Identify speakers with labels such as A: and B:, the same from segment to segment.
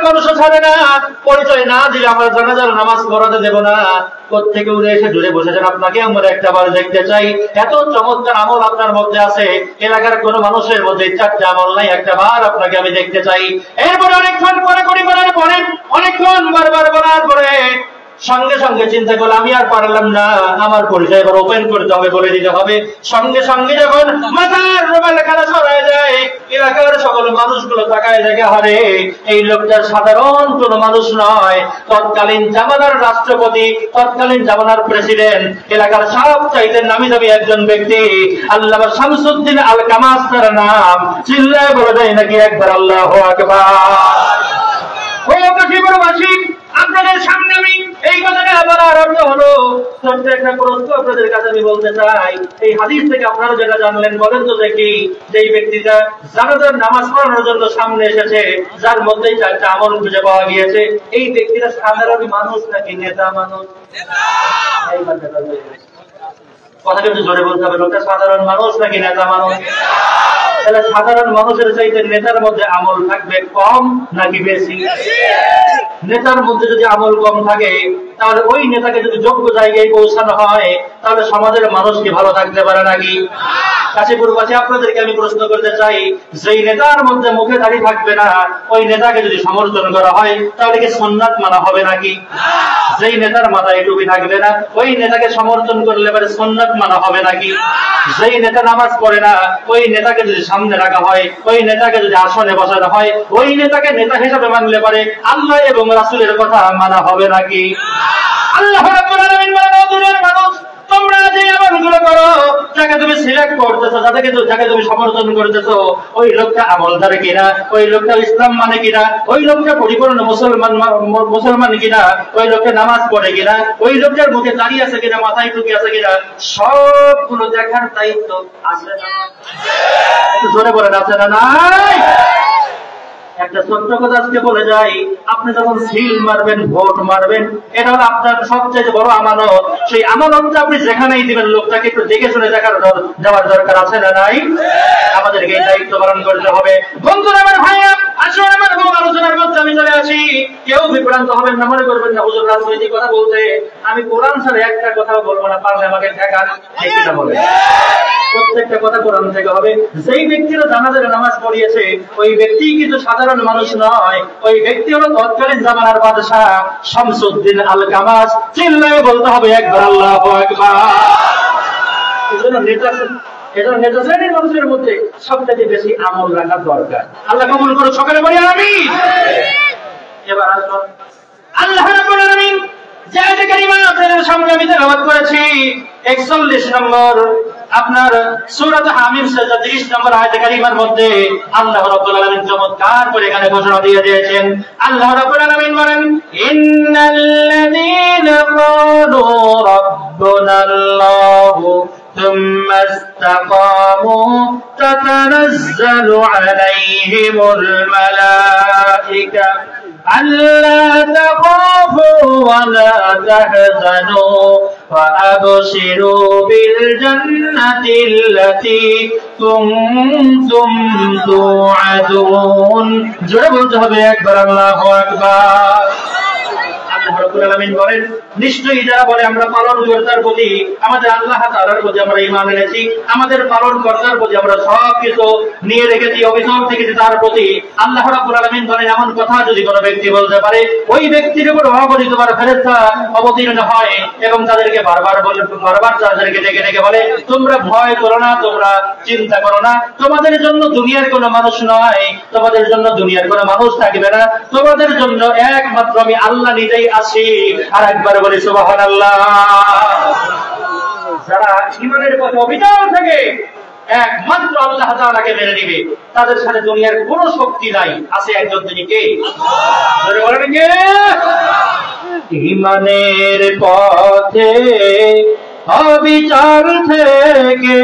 A: মানুষও ছাড়ে না, পরিচয় না দিলে আমরা জানাজার নামাজ পড়াতে দেব না। কোত্থেকে উড়ে এসে দূরে বসেছেন, আপনাকে আমরা একটা বার দেখতে চাই। এত চমৎকার আমল আপনার মধ্যে আছে, এলাকার কোন মানুষের মধ্যে 4টা আমল নাই, একটা বার আপনাকে আমি দেখতে চাই। এরপরে অনেকক্ষণ কড়াকড়ি করার পরে, অনেকক্ষণ বারবার বলার পরে সঙ্গে সঙ্গে চিন্তা করলে আমি আর পারলাম না, আমার পরিচয় এবার ওপেন করতে হবে, বলে দিতে হবে। সঙ্গে সঙ্গে যখন মাথার রুমাল খানা সরায় যায়, এলাকার সকল মানুষগুলো তাকায় দেখে, আরে এই লোকটা সাধারণ কোন মানুষ নয়, তৎকালীন জামানার রাষ্ট্রপতি, তৎকালীন জামানার প্রেসিডেন্ট, এলাকার সব চাইতে নামি দামি একজন ব্যক্তি, আল্লামা শামসুদ্দিন আল কামাস তার নাম। চিল্লায় বলে দেয় নাকি একবার আল্লাহু আকবার। ও কাশীপুরবাসী, আপনাদের সামনে আমি এই কথাটা বলার অর্থ হলো, ছোট্ট একটা প্রশ্ন আপনাদের কাছে আমি বলতে চাই। এই হাদিস থেকে আপনারা যেটা জানলেন, বলেন তো দেখি, যেই ব্যক্তিটা জানাজার নামাজ পড়ানোর জন্য সামনে এসেছে, যার মধ্যে 4টা আমল খুঁজে পাওয়া গিয়েছে, এই ব্যক্তিটা সাধারণ মানুষ নাকি নেতা মানুষ? কথা কিন্তু জোরে বলতে হবে, লোকটা সাধারণ মানুষ নাকি নেতা মানুষ? তাহলে সাধারণ মানুষের চাইতে নেতার মধ্যে আমল থাকবে কম নাকি বেশি? নেতার মধ্যে যদি আমল কম থাকে, তাহলে ওই নেতাকে যদি যোগ্য জায়গায় পৌঁছানো হয়, তাহলে সমাজের মানুষ কি ভালো থাকতে পারে নাকি? কাশীপুরবাসী, আপনাদেরকে আমি প্রশ্ন করতে চাই, যেই নেতার মধ্যে মুখে দাড়ি থাকবে না, ওই নেতাকে যদি সমর্থন করা হয়, তাহলে কি সুন্নাত মানা হবে নাকি? যেই নেতার মাথায় টুপি থাকবে না, ওই নেতাকে সমর্থন করলে পরে সুন্নাত মানা হবে নাকি? যেই নেতা নামাজ পড়ে না, ওই নেতাকে যদি সামনে রাখা হয়, ওই নেতাকে যদি আসনে বসানো হয়, ওই নেতাকে নেতা হিসেবে মানলে পারে আল্লাহ এবং রাসূলের কথা মানা হবে নাকি? আল্লাহ রাব্বুল আলামিন বলেন, ও দুনিয়ার মানুষ, তোমরা যে আমলগুলো করো, যাকে তুমি সিলেক্ট করতেছো, যাকে তুমি সমর্থন করতেছো, ওই লোকটা আমলদার কিনা, ওই লোকটা ইসলাম মানে কিনা, ওই লোকটা পরিপূর্ণ মুসলমান কিনা, ওই লোকটা নামাজ পড়ে কিনা, ওই লোকটার মুখে দাড়ি আছে কিনা, মাথায় টুপি আছে কিনা, সবগুলো দেখার দায়িত্ব আছে না? একটু জোরে বলেন, আছে না নাই? একটা ছোট্ট কথা আজকে বলে যাই, আপনি যখন সিল মারবেন, ভোট মারবেন, এটা হলো আপনার সবচেয়ে বড় আমানত। সেই আমানতটা আপনি যেখানেই দিবেন, লোকটাকে একটু দেখে শুনে যাওয়ার দরকার আছে না নাই? আমাদেরকে এই দায়িত্ব পালন করতে হবে। বন্ধুরা, আমার ভাইয়া, আসুন আমার আলোচনার মধ্যে আমি চলে আসি। কেউ বিভ্রান্ত হবেন না, মনে করবেন না হুজুর রাজনৈতিক কথা বলতে। আমি কোরআন ছাড়া একটা কথাও বলবো না, পারলে আমাকে ঠেকান, ঠিক কিনা বলেন? প্রত্যেকটা কথা কোরআন থেকে হবে। যেই ব্যক্তিরা জানাজার নামাজ পড়িয়েছে, ওই ব্যক্তি কিন্তু সাধারণ মানুষ নয়, ওই ব্যক্তি হলো তৎকালীন জামানার বাদশাহ শামসুদ্দিন আল কামাস। চিল্লায়ে বলতে হবে একবার আল্লাহু আকবার। এজন্য নেতা শ্রেণীর মানুষের মধ্যে সবথেকে বেশি আমল রাখার দরকার। আল্লাহ কবুল করুন, সকলে বলি আমিন। এবার আসুন, আল্লাহ রাব্বুল আলামিন যে আয়াতে কারিমা আপনাদের সামনে আমি তেলাওয়াত করেছি, 41 নম্বর আপনার সূরা হামিম 30 নম্বর আয়াতে কারিমার মধ্যে আল্লাহ রাব্বুল আলামিন চমৎকার করে এখানে ঘোষণা দিয়ে দিয়েছেন। আল্লাহ রাব্বুল আলামিন বলেন, ইন্নাল্লাযীনা ক্বালু রাব্বুনাল্লাহু থুম্মা ইসতাকামু তাতানাজ্জালু আলাইহিমুল মালাইকা ألا تخافوا ولا تحزنوا وأبشروا بالجنة التي كنتم توعدون। জোরে বলতে হবে একবার আল্লাহু আকবার। আল্লাহ রাব্বুল আলামিন বলেন, নিশ্চয়ই যারা বলে আমরা পালনকর্তার প্রতি, আমাদের আল্লাহ তাআলার প্রতি আমরা ঈমান এনেছি, আমাদের পালনকর্তার প্রতি আমরা সবকিছু নিয়ে রেখেছি, অবিচল থেকেছি তার প্রতি। আল্লাহ রাব্বুল আলামিন বলেন, এমন কথা যদি কোনো ব্যক্তি বলতে পারে, ওই ব্যক্তির উপর অগণিতবার ফেরেশতা অবতীর্ণ হয় এবং তাদেরকে বারবার তাদেরকে ডেকে ডেকে বলে, তোমরা ভয় করো না, তোমরা চিন্তা করো না, তোমাদের জন্য দুনিয়ার কোনো মানুষ নয়, তোমাদের জন্য দুনিয়ার কোনো মানুষ থাকবে না, তোমাদের জন্য একমাত্র আমি আল্লাহ নিজেই আসি। আর একবার বলি সুবহানাল্লাহ। যারা ঈমানের পথে অবিচল থাকে, একমাত্র আল্লাহ তাআলাকে মেনে নিবে, তাদের সাথে দুনিয়ার কোনো শক্তি নাই। আছে একজন, তিনি কে? জোরে বলেন কে? ঈমানের পথে অবিচল থেকে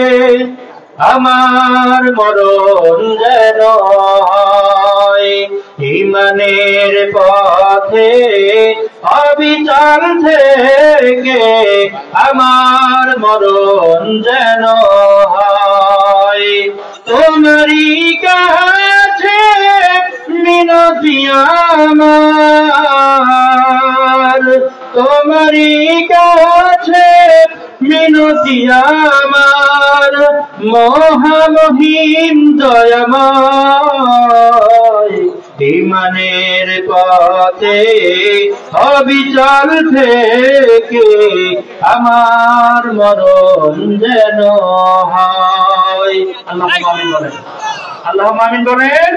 A: আমার মরণ যেন হয়, ঈমানের পথে অবিচল থেকে আমার মরণ যেন হয়। তোমারই কাছে মিনত মিনতি আমার, তোমারই কাছে মিনতি আমার, মহামহিম দয়াময়, ইমানের পথে অবিচল থেকে আমার মরণ যেন হয়। আল্লাহুম্মা আমিন বলেন, আল্লাহুম্মা আমিন বলেন।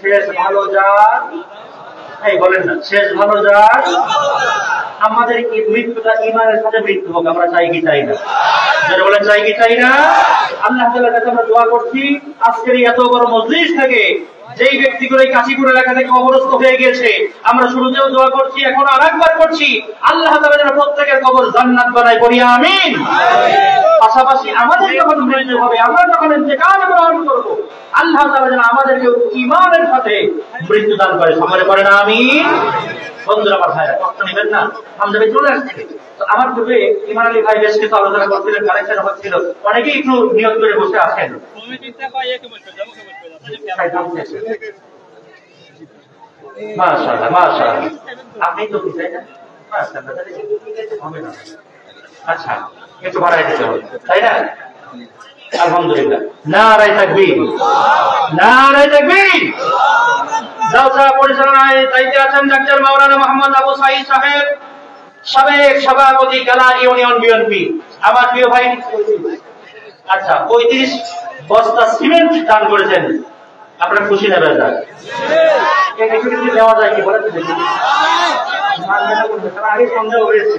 A: শেষ ভালো যার, এই বলেন না, শেষ ভালো যার। আমাদের মৃত্যুটা ইমানের সাথে মৃত্যু হোক, আমরা চাই কি চাই না? যারা বলেন চাই কি চাই না? আল্লাহ তাআলার কাছে আমরা দোয়া করছি, আজকের এত বড় মজলিস থেকে যেই ব্যক্তিগুলো এই কাশীপুর এলাকা থেকে অবরুদ্ধ হয়ে গেছে, আমরা শুরুতেও দোয়া করছি, এখন আরেকবার করছি, আল্লাহ তাআলা যেন প্রত্যেকের কবর জান্নাত বানায়, বলি আমিন। পাশাপাশি আমাদের যখন মৃত্যু হবে, আমরা যখন ইন্তেকাল গ্রহণ করব, আল্লাহ তাআলা যেন আমাদেরকে ঈমানের সাথে মৃত্যু দান করে, সকলে পড়েন আমিন। বন্ধুরা আমার ভাইরা, কষ্ট নেবেন না, আমরা চলে আসছি। তো আমার পূর্বে ইমান আলী ভাই বেশ কিছু আলোচনা করছিলেন, কালেকশন হচ্ছিল, অনেকেই একটু নিয়ত করে বসে আছেন। মাশাআল্লাহ মাশাআল্লাহ, আপনি তো চাই না? মাশাআল্লাহ, হবে না। আচ্ছা, একটু বাড়াই দিতে হবে, তাই না? আলহামদুলিল্লাহ, নারায়ে তাকবীর, নারায়ে তাকবীর। জালসা পরিচালনায় দায়িত্বে আছেন ডাক্তার মাওলানা মোহাম্মদ আবু সাঈদ সাহেব, সাবেক সভাপতি গালা ইউনিয়ন বিএনপি। আমার প্রিয় ভাই, আচ্ছা 35 বস্তা সিমেন্ট দান করেছেন, আপনারা খুশি না বেজা? একটু কিছু দেওয়া যায় কি বলেন? আগে সন্দেহ হয়েছে।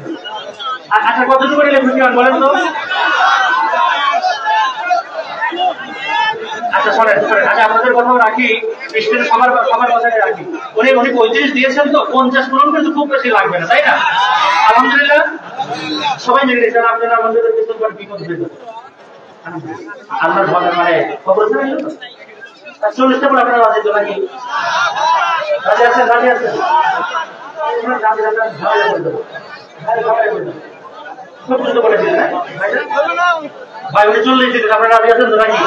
A: আচ্ছা, কতটুকু নিলে খুশি হন বলেন তো? আচ্ছা শোনেন, আচ্ছা আপনাদের কথাও রাখি, স্টেজে সবার কথাই রাখি। উনি 35 দিয়েছেন, তো 50 পূরণ কিন্তু খুব বেশি লাগবে না, তাই না? আলহামদুলিল্লাহ, সবাই মিলে দিয়েছেন। আপনারা আমাদের কিছু বিপদ হয়ে যাবে, আপনার মানে খবর আছে না? 40টা পর আপনারা রাজি তো নাকি? রাজি আছেন? রাজি আছেন? বলে দিলেন ভাই, উনি 40 দিলেন, আপনারা রাজি আছেন তো নাকি?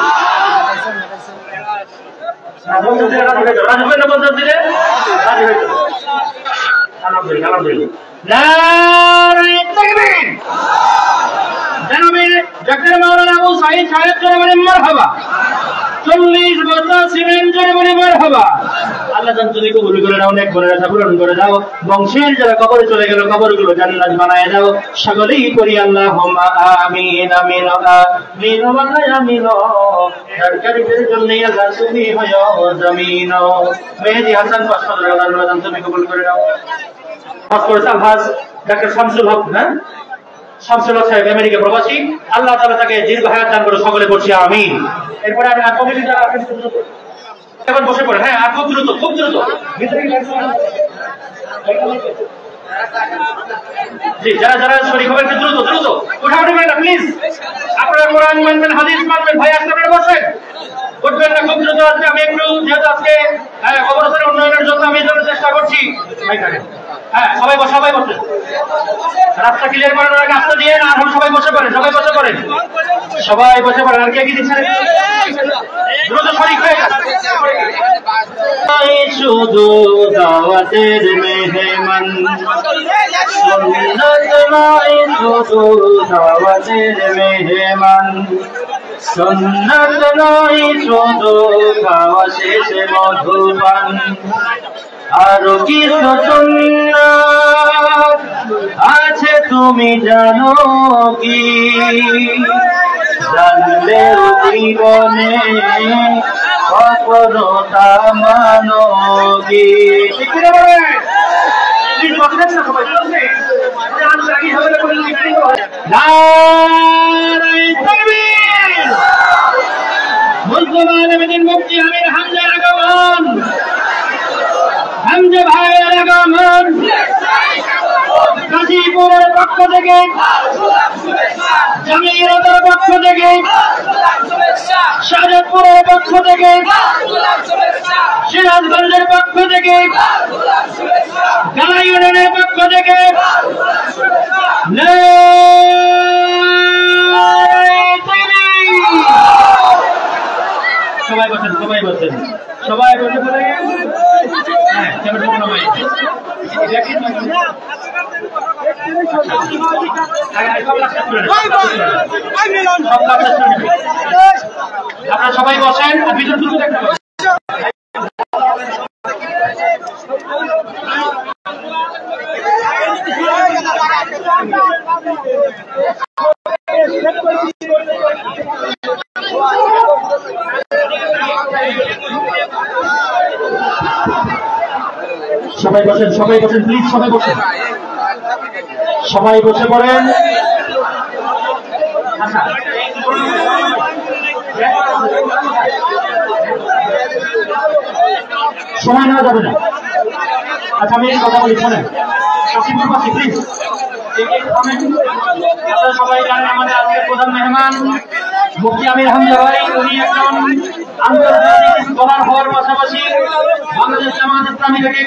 A: বংশের যারা কবরে চলে গেল, কবরগুলো জান্নাত বানায় দাও, সকলেই করি আল্লাহুম্মা আমিন আমিন আমিন আমিন। সরকারিদের জন্য আল্লাহ তুমি হয়ো জমিন। মেহেদী হাসান 500 টাকা তুমি কবুল করে নাও। ডাক্তার শামসুল হক, হ্যাঁ শামসুল হক সাহেব আমেরিকা প্রবাসী, আল্লাহ তাআলা তাকে দীর্ঘ হায়াত দান করে, সকলে করছি আমিন। এরপরে আমি কমিটি যারা আছেন এখন বসে পড়েন, হ্যাঁ আর খুব দ্রুত, খুব দ্রুত। জি, যারা যারা শরীক হবেন দ্রুত দ্রুত উঠাউঠি করেন না প্লিজ। আপনারা কোরআন মানবেন, হাদিস মানবেন, ভাই আসতে আপনারা বসেন, উঠবেন না, খুব দ্রুত আসবে। আমি একটু যেহেতু আজকে অবস্থার উন্নয়নের জন্য আমি চেষ্টা করছি, ভাই থাকেন, হ্যাঁ সবাই বসেন, রাস্তা ক্লিয়ার করার আগে রাস্তা দিয়ে না, এখন সবাই বসে পড়েন, সবাই বসে পড়েন, সবাই বসে পড়েন। আর কে কি দিচ্ছেন দ্রুত শরীক হয়ে যান। শুধু দাওয়াতের মেহমান, সুন্নাত নয় শুধু দাওয়াতের মেহমান, সুন্নাত নয় শুধু খাওয়া শেষে মধুপান, আরো কিছু সুন্নাত আছে তুমি জানো কি? জানলেও জীবনে কখনো তা মানো কি? নারায়ে তাকবীর। মুসলমান আমিন মুফতি আমির হামজার আগমন, হামজা ভাইয়ের আগমন, গাজীপুরের পক্ষ থেকে, জামিয়াতের পক্ষ থেকে, শাহজাদপুরের পক্ষ থেকে, সিরাজগঞ্জের পক্ষ থেকে, গালা ইউনিয়নের পক্ষ থেকে, সবাই বসেন, সবাই বসেন, সবাই বসে পড়ে। আপনারা সবাই বসেন আর ভিতর দ্রুত দেখতে পাবেন। সবাই বসেন, সবাই বসেন, প্লিজ সবাই বসেন, সবাই বসে পড়েন। আচ্ছা, সময় নেওয়া যাবে না। আচ্ছা, আমি কথা বলি, শোনেন, প্লিজ। আপনারা সবাই জানেন আমাদের আজকের প্রধান মেহমান মুফতি আমির হামজা ভাই, উনি একজন আন্তর্জাতিক স্কলার হওয়ার পাশাপাশি বাংলাদেশ জামায়াত ইসলামী থেকে